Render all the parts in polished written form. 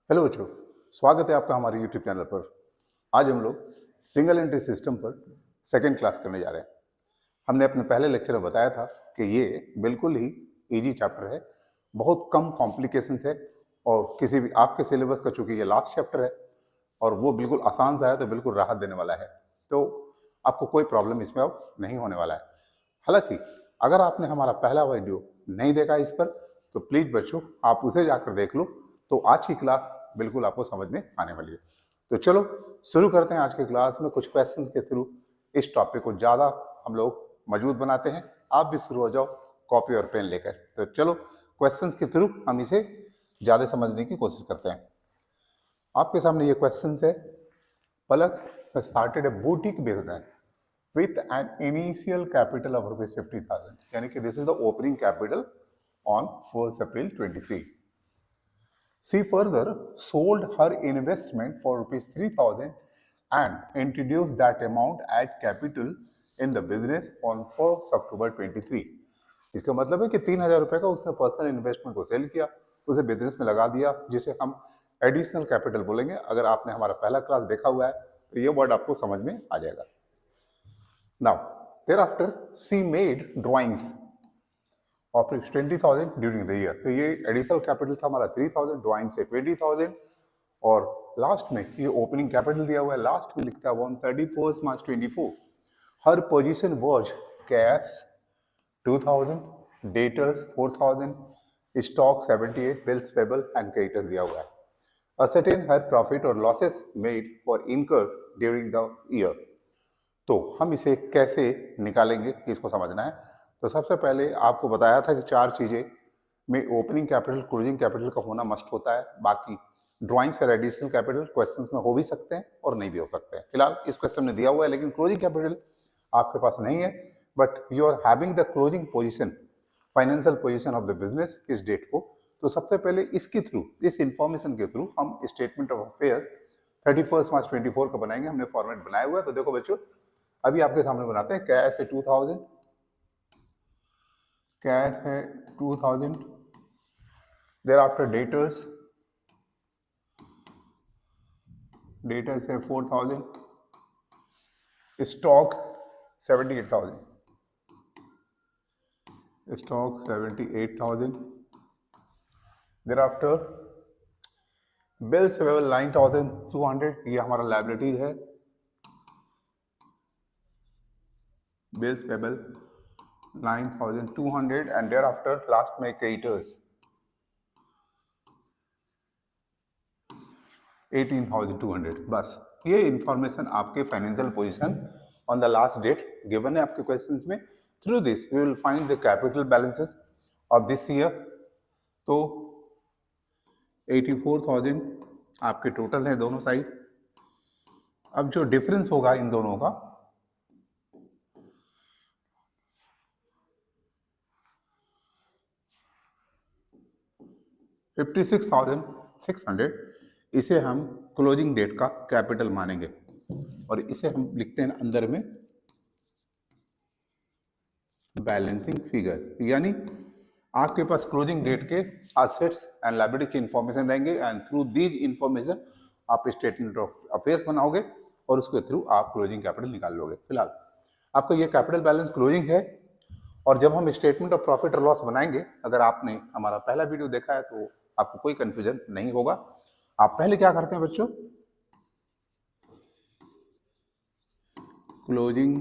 Hello बच्चों, स्वागत है आपका हमारे YouTube चैनल पर। आज हम लोग सिंगल एंट्री सिस्टम पर सेकेंड क्लास करने जा रहे हैं। हमने अपने पहले लेक्चर में बताया था कि ये बिल्कुल ही इजी चैप्टर है, बहुत कम कॉम्प्लिकेशंस है और किसी भी आपके सिलेबस का, चूंकि ये लास्ट चैप्टर है और वो बिल्कुल आसान सा है तो बिल्कुल राहत देने वाला है। तो आपको कोई प्रॉब्लम इसमें अब नहीं होने वाला है। हालांकि अगर आपने हमारा पहला वीडियो नहीं देखा इस पर तो प्लीज बच्चों आप उसे जाकर देख लो, तो आज की क्लास बिल्कुल आपको समझ में आने वाली है। तो चलो शुरू करते हैं आज के क्लास में कुछ क्वेश्चंस के थ्रू इस टॉपिक को ज़्यादा हम लोग मजबूत बनाते हैं। आप भी शुरू हो जाओ कॉपी और पेन लेकर। तो चलो क्वेश्चंस के थ्रू हम इसे ज़्यादा समझने की कोशिश करते हैं। आपके सामने ये क्वेश्चंस है। Palak started a boutique business with an initial capital of rupees 50,000, यानी कि this is the opening capital on 1st April 23. She further sold her investment for rupees 3,000 and introduced that amount as capital in the business on 1st October 23. इसका मतलब है कि 3,000 रुपए का उसने personal investment को सेल किया, उसे बिजनेस में लगा दिया, जिसे हम एडिशनल कैपिटल बोलेंगे। अगर आपने हमारा पहला क्लास देखा हुआ है तो ये वर्ड आपको समझ में आ जाएगा। Now, thereafter, she made drawings of 20,000 during the year. तो ये एडिशनल कैपिटल था हमारा 3,000, ड्राइंग से 20,000 और लास्ट में ये ओपनिंग कैपिटल दिया हुआ है। लास्ट में लिखता है 31 March 24. Her position was cash 2,000, debtors 4,000, stock 78, bills payable and creditors दिया हुआ है। Ascertain her profit or losses made or incurred during the year. तो हम इसे कैसे निकालेंगे इसको समझना है। तो सबसे पहले आपको बताया था कि चार चीजें में ओपनिंग कैपिटल, क्लोजिंग कैपिटल का होना मस्ट होता है। बाकी ड्राइंग्स और एडिशनल कैपिटल क्वेश्चंस में हो भी सकते हैं और नहीं भी हो सकते हैं। फिलहाल इस क्वेश्चन में दिया हुआ है, लेकिन क्लोजिंग कैपिटल आपके पास नहीं है, but you are having the closing position, financial position of the business इस डेट को। तो सबसे पहले इसके थ्रू, इस इंफॉर्मेशन के थ्रू हम स्टेटमेंट ऑफ अफेयर्स 31 March 24 का बनाएंगे। हमने फॉर्मेट बनाया हुआ है, तो देखो बच्चों अभी आपके सामने बनाते हैं। कैश है 2,000, कैश है 2,000, देयर आफ्टर डेटर्स, डेटर्स है 4,000, stock 78,000, stock 78,000, thereafter bills payable 9,200, ये हमारा लायबिलिटीज है। Bills payable 9,200 and thereafter last में क्रेडिटर्स 18,200। बस ये इंफॉर्मेशन आपके financial position on the last date given है आपके क्वेश्चंस में। Through this we will find the capital balances of this year. तो 84,000 आपके टोटल है दोनों साइड। अब जो डिफरेंस होगा इन दोनों का, $56,600, इसे हम क्लोजिंग डेट का कैपिटल मानेंगे और इसे हम लिखते हैं अंदर में बैलेंसिंग फिगर। यानी आपके पास क्लोजिंग डेट के एसेट्स एंड लायबिलिटी की इंफॉर्मेशन रहेंगे एंड थ्रू दीज इंफॉर्मेशन आप स्टेटमेंट ऑफ अफेयर्स बनाओगे और उसके थ्रू आप क्लोजिंग कैपिटल निकाल लोगे। फिलहाल आपका ये कैपिटल बैलेंस क्लोजिंग है और जब हम स्टेटमेंट ऑफ प्रॉफिट और लॉस बनाएंगे, अगर आपने हमारा पहला वीडियो देखा है तो आपको कोई कंफ्यूजन नहीं होगा। आप पहले क्या करते हैं बच्चों, क्लोजिंग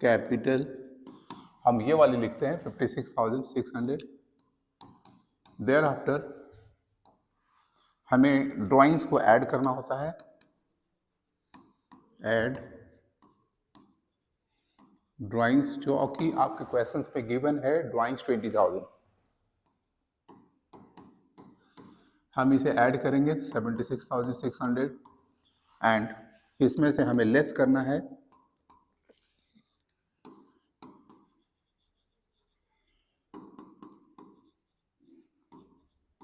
कैपिटल हम ये वाली लिखते हैं 56,600। देयर आफ्टर हमें ड्राइंग्स को ऐड करना होता है, ऐड ड्राइंग्स जो कि आपके क्वेश्चंस पे गिवन है, ड्राइंग्स 20,000। हम इसे ऐड करेंगे 76,600 एंड इसमें से हमें लेस करना है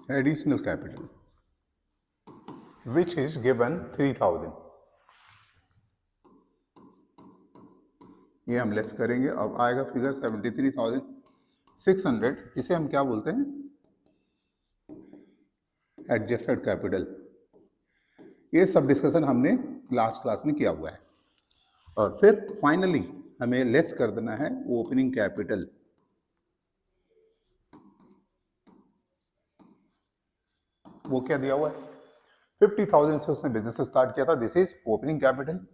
additional capital which is given 3,000। ये हम लेस करेंगे, अब आएगा फिगर 73,600। इसे हम क्या बोलते हैं, एडजस्टेड कैपिटल, ये सब डिस्कशन हमने लास्ट क्लास में किया हुआ है। और फिर फाइनली हमें लेस कर देना है ओपनिंग कैपिटल। वो क्या दिया हुआ है, 50,000 से उसने बिजनेस स्टार्ट किया था, दिस इज ओपनिंग कैपिटल।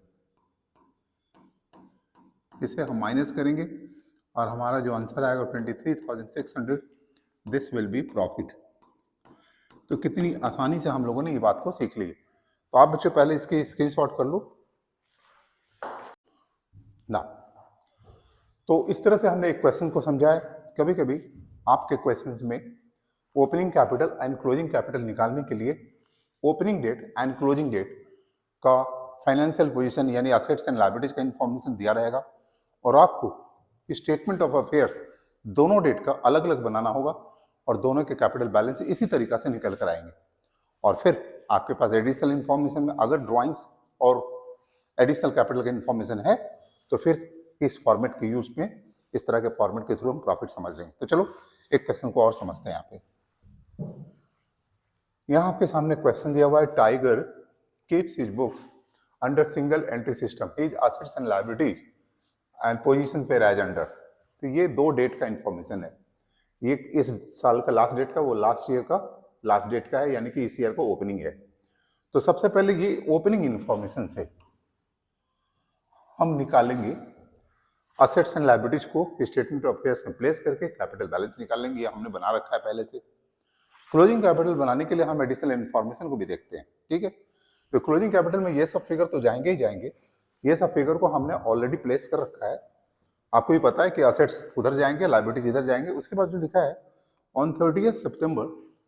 इसे हम माइनस करेंगे और हमारा जो आंसर आएगा 23,600, दिस विल बी प्रॉफिट। तो कितनी आसानी से हम लोगों ने ये बात को सीख ली। तो आप बच्चों पहले इसके स्क्रीनशॉट कर लो ना। तो इस तरह से हमने एक क्वेश्चन को समझा है। कभी कभी आपके क्वेश्चंस में opening capital and closing capital निकालने के लिए opening date and closing date का फाइनेंशियल पोजीशन यानी असेट्स एंड लायबिलिटीज का इंफॉर्मेशन दिया रहेगा और आपको स्टेटमेंट ऑफ अफेयर्स दोनों डेट का अलग अलग बनाना होगा और दोनों के कैपिटल बैलेंस इसी तरीका से निकल कर आएंगे। और फिर आपके पास एडिशनल इंफॉर्मेशन में अगर ड्राइंग्स और एडिशनल कैपिटल का इंफॉर्मेशन है तो फिर इस फॉर्मेट के यूज में, इस तरह के फॉर्मेट के थ्रू हम प्रॉफिट समझ लेंगे। तो चलो एक क्वेश्चन को और समझते हैं। यहाँ पे यहाँ आपके सामने क्वेश्चन दिया हुआ है, Tiger keeps his books under single entry system, his assets and liabilities and positions were as under. तो ये दो डेट का इंफॉर्मेशन है, ये इस साल का लास्ट डेट का, वो लास्ट ईयर का लास्ट डेट का है, यानी कि इस ईयर को ओपनिंग है। तो सबसे पहले ये ओपनिंग इंफॉर्मेशन से हम निकालेंगे असेट्स एंड लायबिलिटीज को स्टेटमेंट ऑफ अफेयर्स में प्लेस करके कैपिटल बैलेंस निकालेंगे, ये हमने बना रखा है पहले से। क्लोजिंग कैपिटल बनाने के लिए हम एडिशनल इंफॉर्मेशन को भी देखते हैं, ठीक है। तो क्लोजिंग कैपिटल में ये सब फिगर तो जाएंगे ही जाएंगे, ये सब फिगर को हमने ऑलरेडी प्लेस कर रखा है। आपको भी पता है कि असेट्स उधर जाएंगे, लायबिलिटीज इधर जाएंगे। उसके बाद जो लिखा है ऑन 30 सितंबर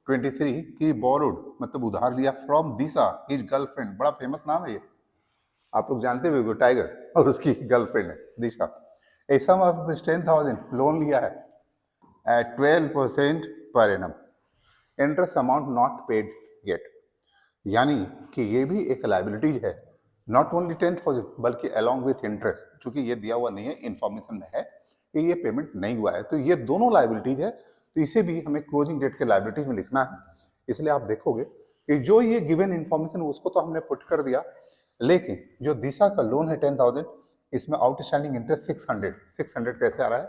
23 ही बोरोड, मतलब उधार लिया, फ्रॉम दिशा हिज गर्लफ्रेंड, बड़ा फेमस नाम है ये, आप लोग जानते हुए, टाइगर और उसकी गर्लफ्रेंड है दिशा। ए सम ऑफ 10,000 लोन लिया है at 12% per annum, interest amount not paid yet, यानी कि ये भी एक लायबिलिटीज है, नॉट ओनली 10,000 बल्कि अलॉन्ग विथ इंटरेस्ट, चूंकि ये दिया हुआ नहीं है, इंफॉर्मेशन में है कि ये पेमेंट नहीं हुआ है, तो ये दोनों लायबिलिटीज है, तो इसे भी हमें क्लोजिंग डेट के लायबिलिटीज में लिखना है। इसलिए आप देखोगे कि जो ये गिवन इंफॉर्मेशन उसको तो हमने पुट कर दिया, लेकिन जो दिशा का लोन है 10,000, इसमें आउटस्टैंडिंग इंटरेस्ट 600 कैसे आ रहा है,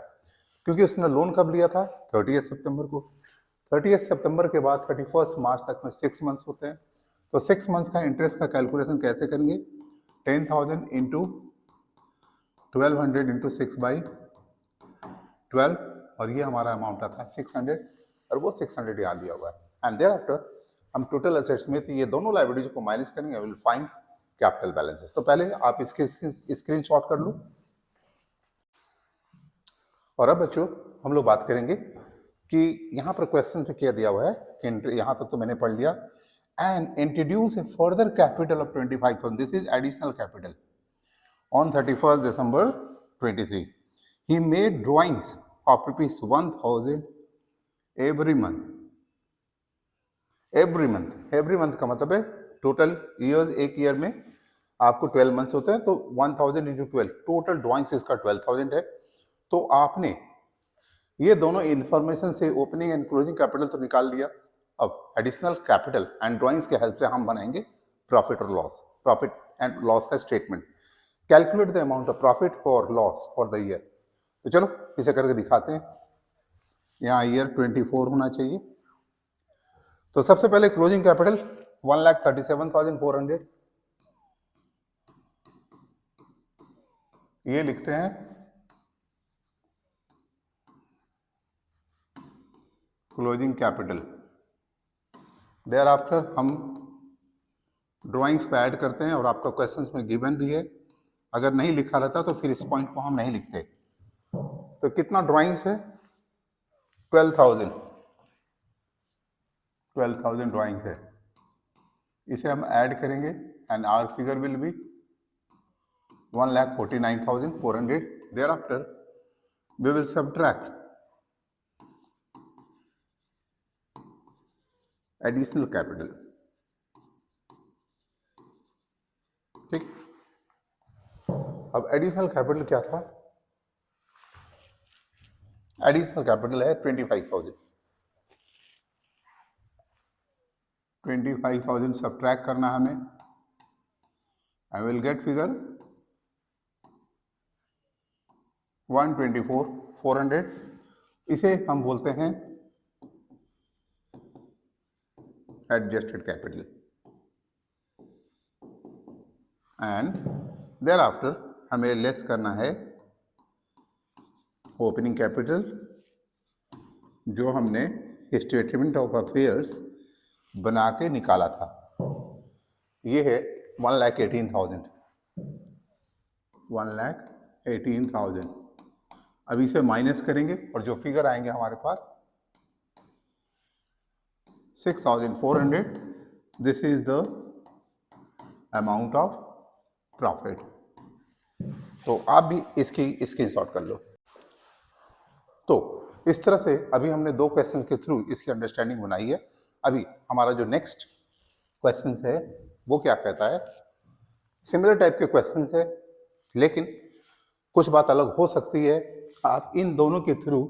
क्योंकि उसने लोन कब लिया था, 30 सितंबर को। 30 सितंबर के बाद 31 मार्च तक में 6 मंथ्स होते हैं, तो 6 मंथ्स का इंटरेस्ट का कैलकुलेशन कैसे करेंगे, 10,000 इंटू 1200 इंटू 6/12, और ये हमारा अमाउंट आता है 600, और वो 600 यहाँ दिया हुआ है। एंड देयर आफ्टर हम टोटल असेट्स में ये दोनों लायबिलिटीज को माइनस करेंगे, I will find capital balances. तो पहले आप इसके स्क्रीनशॉट कर लो। और अब बच्चों हम लोग बात करेंगे कि यहाँ पर क्वेश्चन पे क्या दिया हुआ है, कि यहाँ तक तो मैंने पढ़ लिया, and introduce A further capital of 25,000, this is additional capital, on 31 December 23 he made drawings of ₹1,000 every month। Every month का मतलब है टोटल ईयर्स, एक ईयर में आपको 12 मंथ्स होते हैं, तो 1,000 इंटू 12, टोटल ड्रॉइंग्स इसका 12,000 है। तो आपने ये दोनों इंफॉर्मेशन से ओपनिंग एंड क्लोजिंग कैपिटल तो निकाल लिया। अब एडिशनल कैपिटल एंड ड्रॉइंग्स के हेल्प से हम बनाएंगे प्रॉफिट और लॉस, प्रॉफिट एंड लॉस का statement, calculate the amount of profit और लॉस फॉर द ईयर। तो चलो इसे करके दिखाते हैं। यहाँ ईयर 24 होना चाहिए। तो सबसे पहले क्लोजिंग कैपिटल 1,37,400, ये लिखते हैं क्लोजिंग कैपिटल। देयर आफ्टर हम ड्राइंग्स पे ऐड करते हैं, और आपका क्वेश्चंस में गिवन भी है, अगर नहीं लिखा रहता तो फिर इस पॉइंट को हम नहीं लिखते। तो कितना ड्राइंग्स है, 12,000 ड्राइंग्स है, इसे हम ऐड करेंगे and our figure will be 1,49,400। Thereafter we will subtract additional capital, ठीक। अब एडिशनल कैपिटल क्या था, एडिशनल कैपिटल है 25,000। 25,000 सब्ट्रैक्ट करना हमें, आई विल गेट फिगर 124,400। इसे हम बोलते हैं adjusted capital. And thereafter हमें लेस करना है ओपनिंग कैपिटल, जो हमने स्टेटमेंट ऑफ अफेयर्स बना के निकाला था। ये है 1,18,000, 1,18,000। अब इसे माइनस करेंगे और जो फिगर आएंगे हमारे पास 6,400। This is the amount of profit. तो आप भी इसकी स्क्रीनशॉट कर लो। तो इस तरह से अभी हमने दो क्वेश्चंस के थ्रू इसकी अंडरस्टैंडिंग बनाई है। अभी हमारा जो नेक्स्ट क्वेश्चंस है वो क्या कहता है, सिमिलर टाइप के क्वेश्चंस है लेकिन कुछ बात अलग हो सकती है। आप इन दोनों के थ्रू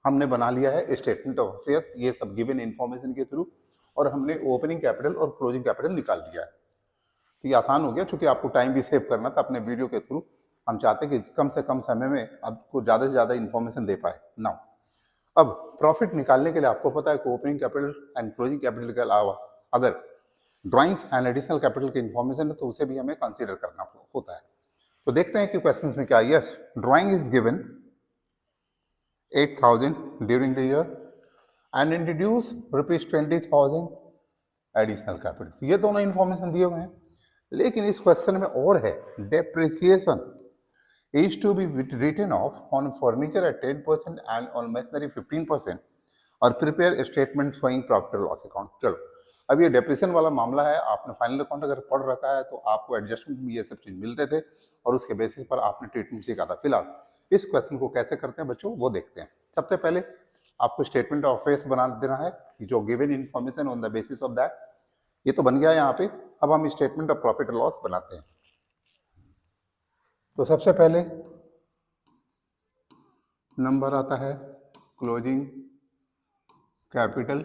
हमने बना लिया है स्टेटमेंट ऑफ अफेयर्स, ये सब गिवन इंफॉर्मेशन के थ्रू, और हमने ओपनिंग कैपिटल और क्लोजिंग कैपिटल निकाल दिया है। तो ये आसान हो गया, क्योंकि आपको टाइम भी सेव करना था। अपने वीडियो के थ्रू हम चाहते हैं कि कम से कम समय में आपको ज़्यादा से ज़्यादा इंफॉर्मेशन दे पाए। नाउ अब प्रॉफिट निकालने के लिए आपको पता है कि opening capital and closing capital के अलावा अगर ड्राइंग्स एंड एडिशनल कैपिटल की इंफॉर्मेशन है तो उसे भी हमें कंसीडर करना होता है। तो देखते हैं कि क्वेश्चंस में क्या है। Yes, drawing is given 8,000 during the year and introduce ₹20,000 additional capital. ये दोनों इंफॉर्मेशन दिए हुए हैं, लेकिन इस क्वेश्चन में और है, depreciation is to be written off on furniture at 10% and on machinery 15% और prepare statement showing profit and loss account। चलो, अब ये डेप्रिसिएशन वाला मामला है। आपने फाइनल अकाउंट अगर पढ़ रखा है तो आपको एडजस्टमेंट में ये सब चीज मिलते थे और उसके बेसिस पर आपने ट्रीटमेंट सीखा था। फिलहाल इस क्वेश्चन को कैसे करते हैं बच्चों वो देखते हैं। सबसे पहले आपको स्टेटमेंट ऑफ अफेयर्स बना देना है, जो given information on the basis of that. ये तो बन गया यहाँ पे। अब हम स्टेटमेंट ऑफ प्रॉफिट और लॉस बनाते हैं। तो सबसे पहले नंबर आता है क्लोजिंग कैपिटल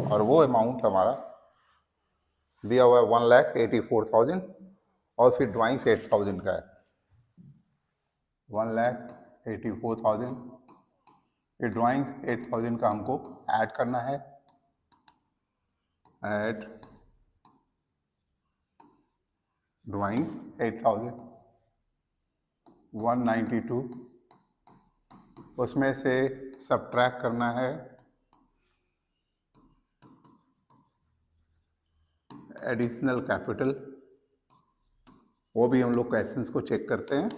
और वो अमाउंट हमारा दिया हुआ है 1,84,000 और फिर ड्राइंग्स 8,000 का है। 1,84,000, ये ड्राइंग्स 8,000 का हमको ऐड करना है। ऐड ड्राइंग्स 8,000, 192, उसमें से सबट्रैक्ट करना है एडिशनल कैपिटल। वो भी हम लोग क्वेश्चंस को चेक करते हैं।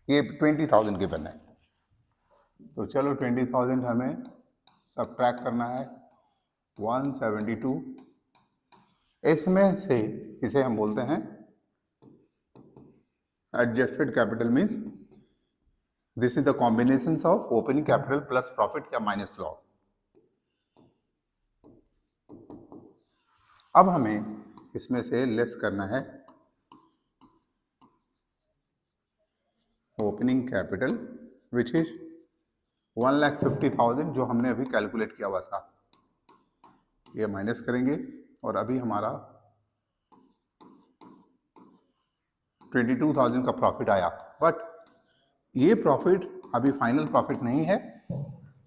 ये 20,000 गिवन है, तो चलो 20,000 हमें सबट्रैक्ट करना है 172। इसमें से इसे हम बोलते हैं adjusted capital, means this is the combination of opening capital plus profit या माइनस लॉस। अब हमें इसमें से लेस करना है ओपनिंग कैपिटल विच इज 1,50,000 जो हमने अभी कैलकुलेट किया हुआ था। ये माइनस करेंगे और अभी हमारा 22,000 का प्रॉफिट आया। बट ये प्रॉफिट अभी फाइनल प्रॉफिट नहीं है,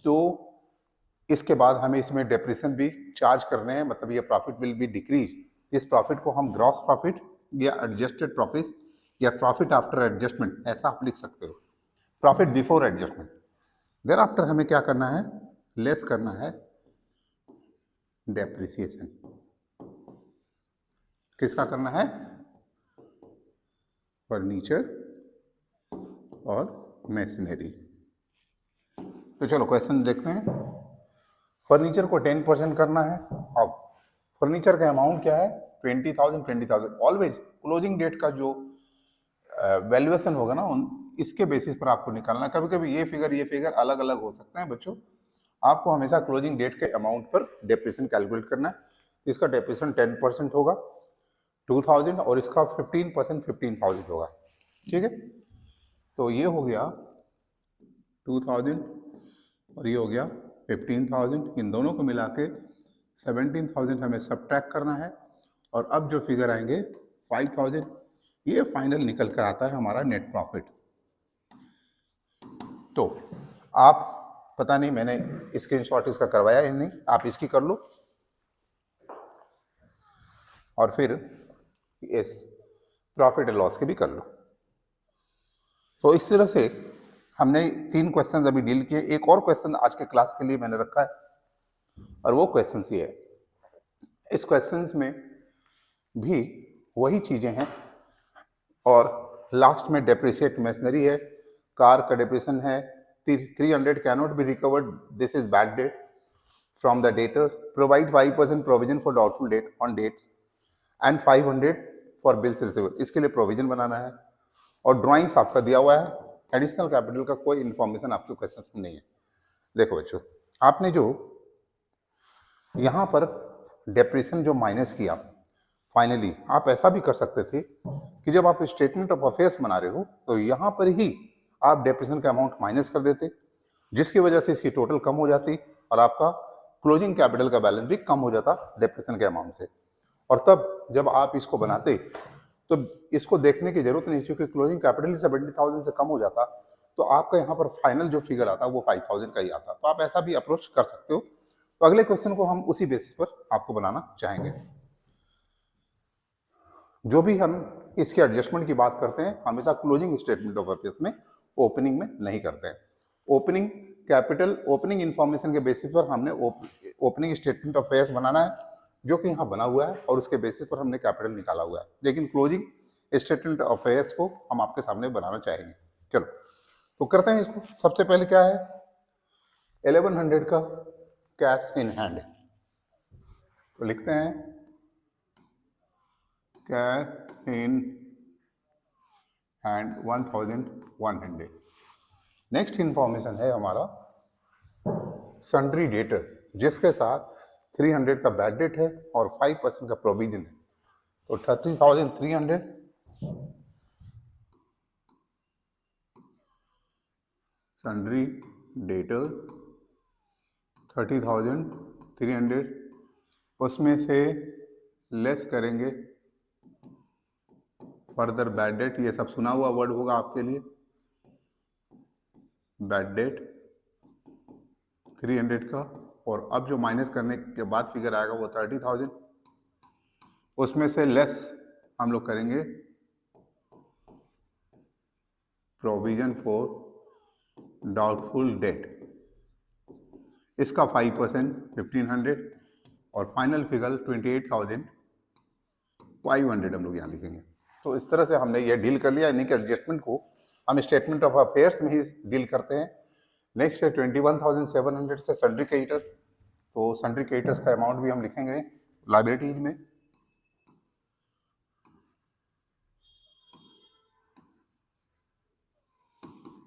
तो इसके बाद हमें इसमें डेप्रिसिएशन भी चार्ज करने हैं, मतलब ये प्रॉफिट विल बी डिक्रीज। इस प्रॉफिट को हम ग्रॉस प्रॉफिट या एडजस्टेड प्रॉफिट या प्रॉफिट आफ्टर एडजस्टमेंट ऐसा आप लिख सकते हो, profit before adjustment. Thereafter हमें क्या करना है, लेस करना है डेप्रिसिएशन। किसका करना है, फर्नीचर और मशीनरी। तो चलो क्वेश्चन देखते हैं। फर्नीचर को 10% करना है। अब फर्नीचर का अमाउंट क्या है, 20,000। ऑलवेज क्लोजिंग डेट का जो वैल्यूएशन होगा ना इसके बेसिस पर आपको निकालना है। कभी कभी ये फिगर अलग अलग हो सकते हैं बच्चों। आपको हमेशा क्लोजिंग डेट के अमाउंट पर डेप्रिसिएशन कैलकुलेट करना है। इसका डेप्रिसिएशन 10% होगा 2,000 और इसका 15% 15,000 होगा। ठीक है, तो ये हो गया 2,000 और ये हो गया 15,000, इन दोनों को मिला के 17,000 हमें सब्ट्रैक्ट करना है और अब जो फिगर आएंगे 5,000, ये फाइनल निकल कर आता है हमारा नेट प्रॉफिट। तो आप पता नहीं मैंने स्क्रीनशॉट इसका करवाया या नहीं, आप इसकी कर लो और फिर इस प्रॉफिट एंड लॉस के भी कर लो। तो इस तरह से हमने 3 क्वेश्चन अभी डील किए। एक और क्वेश्चन आज के क्लास के लिए मैंने रखा है और वो क्वेश्चन ये है, इस क्वेश्चन में भी वही चीजें हैं और लास्ट में डेप्रिसिएट मशीनरी है, कार का डेप्रिसिएशन है, 300 cannot be recovered, this is bad debt from the debtors, provide 5% provision for doubtful debt on debts and 500 for bills receivable, इसके लिए प्रोविजन बनाना है और ड्राइंग्स आपका दिया हुआ है। एडिशनल कैपिटल का कोई इंफॉर्मेशन आपके क्वेश्चन में नहीं है। देखो बच्चों, आपने जो यहां पर डेप्रिसिएशन जो माइनस किया, फाइनली आप ऐसा भी कर सकते थे कि जब आप स्टेटमेंट ऑफ अफेयर्स बना रहे हो तो यहां पर ही आप डेप्रिसिएशन का अमाउंट माइनस कर देते, जिसकी वजह से इसकी टोटल कम हो जाती और आपका क्लोजिंग कैपिटल का बैलेंस भी कम हो जाता डेप्रिसिएशन के अमाउंट से। और तब जब आप इसको बनाते तो इसको देखने की जरूरत नहीं, क्योंकि क्लोजिंग कैपिटल 70,000 से कम हो जाता तो आपका यहाँ पर फाइनल जो फिगर आता वो 5,000 का ही आता। तो आप ऐसा भी अप्रोच कर सकते हो। तो अगले क्वेश्चन को हम उसी बेसिस पर आपको बनाना चाहेंगे। जो भी हम इसके एडजस्टमेंट की बात करते हैं हमेशा क्लोजिंग स्टेटमेंट ऑफ अफेयर्स में, ओपनिंग में नहीं करते हैं। ओपनिंग कैपिटल, ओपनिंग इंफॉर्मेशन के बेसिस पर हमने ओपनिंग स्टेटमेंट ऑफ अफेयर्स बनाना है, जो कि यहाँ बना हुआ है और उसके बेसिस पर हमने कैपिटल निकाला हुआ है। लेकिन क्लोजिंग स्टेटमेंट ऑफ अफेयर्स को हम आपके सामने बनाना चाहेंगे। चलो तो करते हैं इसको। सबसे पहले क्या है, 1100 का कैश इन हैंड, तो लिखते हैं cash in hand 1100। Next information है हमारा सन्ड्री डेटर, जिसके साथ 300 का बैड डेट है और 5% का प्रोविजन है, तो 30,300 सन्ड्री डेटर 30,300, उसमें से लेस करेंगे फर्दर बैड डेट, ये सब सुना हुआ वर्ड होगा आपके लिए, बैड डेट 300 का, और अब जो माइनस करने के बाद फिगर आएगा वो 30,000, उसमें से लेस हम लोग करेंगे प्रोविजन फॉर डाउटफुल डेट, इसका 5% 1,500 और फाइनल फिगर 28,500 हम लोग यहाँ लिखेंगे। तो इस तरह से हमने ये डील कर लिया, यानी कि एडजस्टमेंट को हम स्टेटमेंट ऑफ अफेयर्स में ही डील करते हैं। नेक्स्ट है 21,700 से सन्ड्री क्रेडिटर, तो सन्ड्री क्रेडिटर्स का अमाउंट भी हम लिखेंगे लायबिलिटीज में।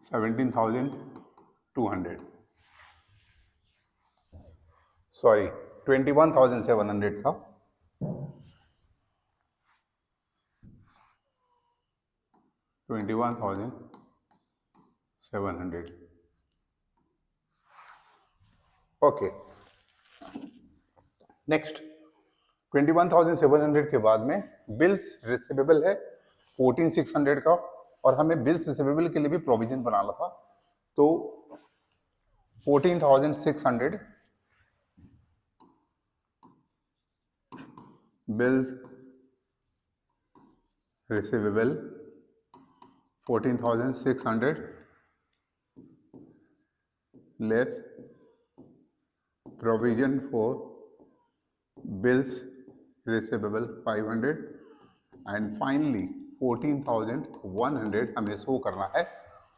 $17,200, सॉरी 21,700 का 21,700। ओके, नेक्स्ट 21,700 के बाद में बिल्स रिसीवेबल है 14,600 का, और हमें बिल्स रिसीवेबल के लिए भी प्रोविजन बनाना था, तो 14,600 bills receivable 14,600 less provision for bills receivable 500 and finally 14,100 हमें शो करना है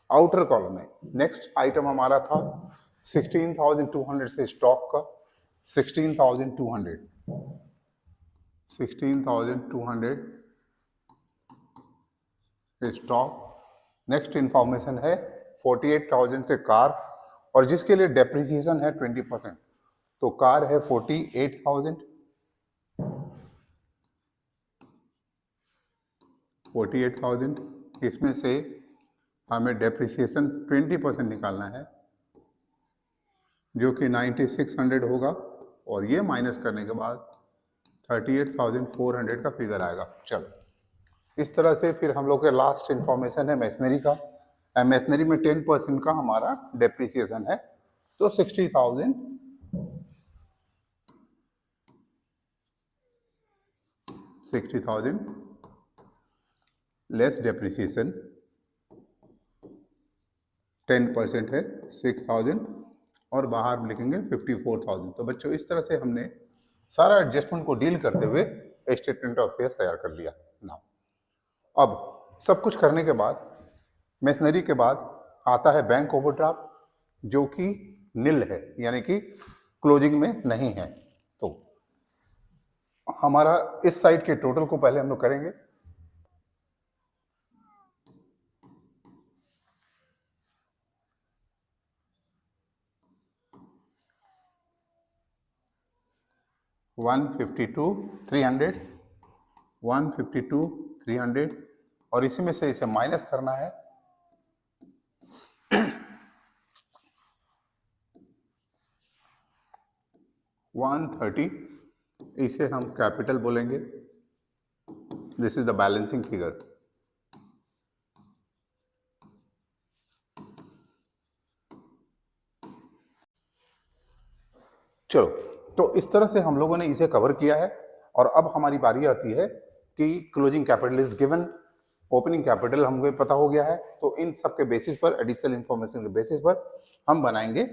आउटर कॉलम में। नेक्स्ट आइटम हमारा था 16,200 से स्टॉक का, 16,200 स्टॉक। नेक्स्ट इंफॉर्मेशन है 48,000 से कार, और जिसके लिए डेप्रिसिएशन है 20%, तो कार है 48,000, 48,000, इसमें से हमें डेप्रिसिएशन 20% निकालना है, जो कि 9600 होगा, और ये माइनस करने के बाद 38,400 का फिगर आएगा। चलो, इस तरह से फिर हम लोग के लास्ट इंफॉर्मेशन है मशीनरी का। मशीनरी में 10% का हमारा डेप्रिसिएशन है, तो 60,000 लेस डेप्रिसिएशन, 10% है 6,000, और बाहर लिखेंगे 54,000। तो बच्चों इस तरह से हमने सारा एडजस्टमेंट को डील करते हुए स्टेटमेंट ऑफ अफेयर्स तैयार कर लिया। नाउ अब सब कुछ करने के बाद मशीनरी के बाद आता है बैंक ओवरड्राफ्ट, जो कि नील है, यानी कि क्लोजिंग में नहीं है। तो हमारा इस साइड के टोटल को पहले हम लोग करेंगे। $152,300 और इसी में से इसे माइनस करना है $130, इसे हम कैपिटल बोलेंगे। This is the balancing figure. चलो, तो इस तरह से हम लोगों ने इसे कवर किया है, और अब हमारी बारी आती है कि closing capital is given, opening capital हमको पता हो गया है। तो इन सब के बेसिस पर, एडिशनल इंफॉर्मेशन के बेसिस पर हम बनाएंगे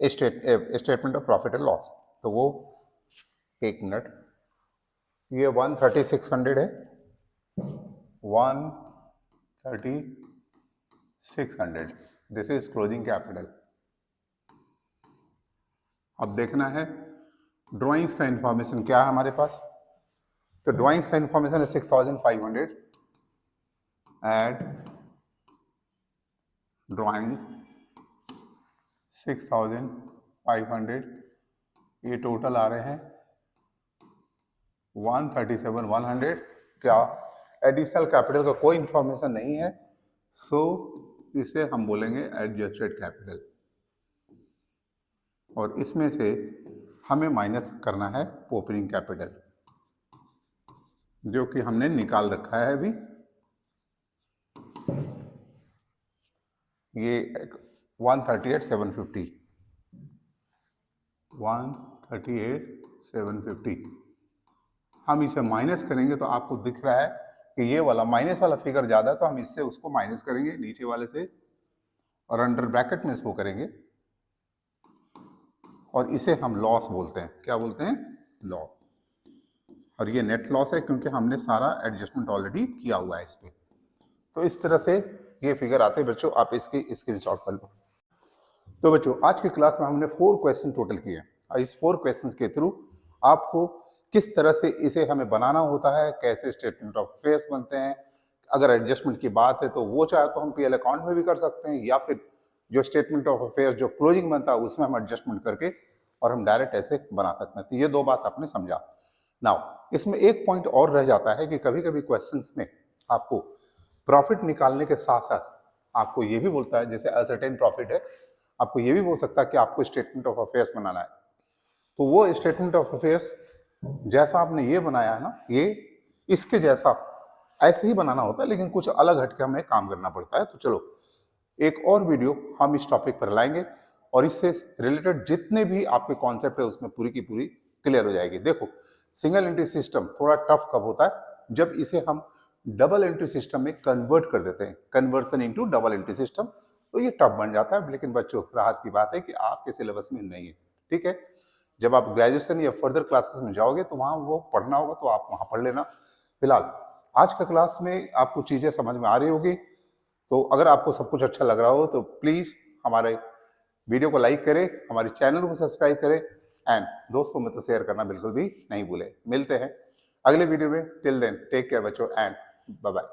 statement of profit and loss. तो वो, एक मिनट, ये 13600 है, 13600, दिस इज क्लोजिंग कैपिटल। अब देखना है ड्राइंग्स का इंफॉर्मेशन क्या है हमारे पास। तो ड्राइंग्स का इंफॉर्मेशन है 6500, एड ड्राइंग 6500, ये टोटल आ रहे हैं 137,100। क्या एडिशनल कैपिटल का कोई इंफॉर्मेशन नहीं है, सो इसे हम बोलेंगे एडजस्टेड कैपिटल, और इसमें से हमें माइनस करना है ओपनिंग कैपिटल, जो कि हमने निकाल रखा है अभी। ये 138,750, 138,750 हम इसे माइनस करेंगे तो आपको दिख रहा है कि ये वाला माइनस वाला फिगर ज्यादा है, तो हम इससे उसको माइनस करेंगे नीचे वाले से, और अंडर ब्रैकेट में इसको करेंगे, और इसे हम लॉस बोलते हैं। क्या बोलते हैं? लॉस। और ये नेट लॉस है, क्योंकि हमने सारा एडजस्टमेंट ऑलरेडी किया हुआ है इस पे। तो इस तरह से ये फिगर आते हैं बच्चों, आप इसकी स्क्रीनशॉट कर लो। तो बच्चों आज की क्लास में हमने 4 क्वेश्चन टोटल किए, और इस 4 क्वेश्चंस के थ्रू आपको किस तरह से इसे हमें बनाना होता है, कैसे स्टेटमेंट ऑफ अफेयर्स बनते हैं। अगर एडजस्टमेंट की बात है तो वो चाहे तो हम पीएल अकाउंट में भी कर सकते हैं, या फिर जो स्टेटमेंट ऑफ अफेयर्स जो क्लोजिंग बनता है उसमें हम एडजस्टमेंट करके और हम डायरेक्ट ऐसे बना सकते हैं। तो ये 2 बात आपने समझा। नाउ इसमें एक पॉइंट और रह जाता है कि कभी कभी क्वेश्चंस में आपको प्रॉफिट निकालने के साथ साथ आपको ये भी बोलता है, जैसे असर्टेन प्रॉफिट है, आपको ये भी बोल सकता है कि आपको स्टेटमेंट ऑफ अफेयर्स बनाना है। तो वो स्टेटमेंट ऑफ अफेयर्स जैसा आपने ये बनाया है ना, ये इसके जैसा ऐसे ही बनाना होता है, लेकिन कुछ अलग हटके हमें काम करना पड़ता है। तो चलो एक और वीडियो हम इस टॉपिक पर लाएंगे, और इससे रिलेटेड जितने भी आपके कॉन्सेप्ट है उसमें पूरी की पूरी क्लियर हो जाएगी। देखो, सिंगल एंट्री सिस्टम थोड़ा टफ कब होता है? जब इसे हम डबल एंट्री सिस्टम में कन्वर्ट कर देते हैं, conversion into double entry system, तो ये टफ बन जाता है। लेकिन बच्चों राहत की बात है कि आपके सिलेबस में नहीं है, ठीक है। जब आप ग्रेजुएशन या फर्दर क्लासेस में जाओगे तो वहां वो पढ़ना होगा, तो आप वहां पढ़ लेना। फिलहाल आज का क्लास में आपको चीजें समझ में आ रही होगी। तो अगर आपको सब कुछ अच्छा लग रहा हो तो प्लीज हमारे वीडियो को लाइक करें, हमारे चैनल को सब्सक्राइब करें, एंड दोस्तों में तो शेयर करना बिल्कुल भी नहीं भूलें। मिलते हैं अगले वीडियो में। टिल देन टेक केयर बच्चों, एंड बाय बाय।